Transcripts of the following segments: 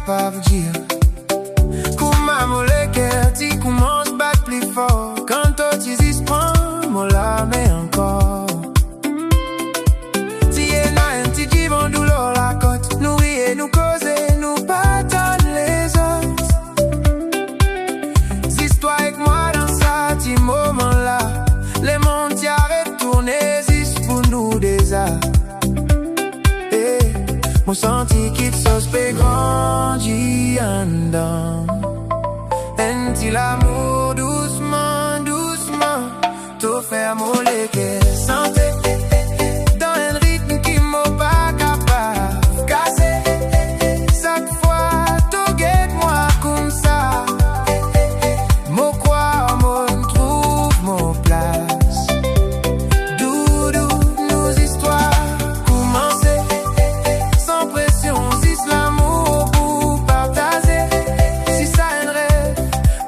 pas vous dire. Comment mon cœur dit commence à battre plus fort. Quand toi tu dis prends mon lame et encore. Si y en a un petit qui vont douleur la côte. Nous rier, nous causer, nous pardonner les autres. Si toi avec moi dans ça petit moment là. Les mondes y arrêtent tourner, juste pour nous des arts. Mon senti qui te suspect grandit en dedans. Un l'amour doucement, doucement. Tout faire mon légué santé. Dans un rythme qui m'a pas capable casser. Chaque fois, tout guette moi comme ça. Mon quoi, mon trouve mon place. Doudou, nos histoires commencer. Sans pression, si c'est l'amour pour partager. Si ça un rêve,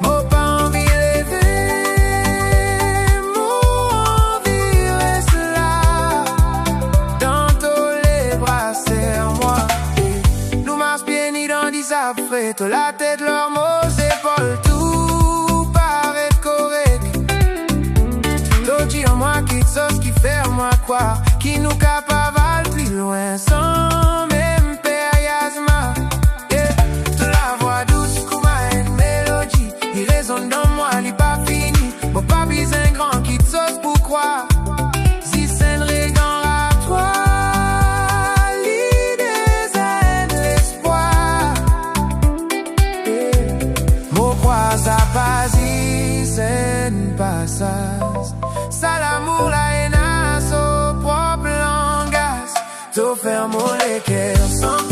mon pas envie rêver. Mon envie reste là. Dans tous les bras, serre-moi. Nous marche bien ni dans dix après. Toi la tête, leurs mots, épaules, tout paraît correct. D'autres en moi qui te sauce, qui fait moi croire. Qui nous capable plus loin sans même périasma. Yeah. Toute la voix douce comme une mélodie. Il résonne dans moi, il pas fini. Mon papi c'est un grand qui te sauce pour croire. Si c'est un régant à toi, l'idée c'est l'espoir. Yeah. Mon croix ça passe, c'est un passage. Ça l'amour la haine à son propre langage. Tout faire mon cœur sans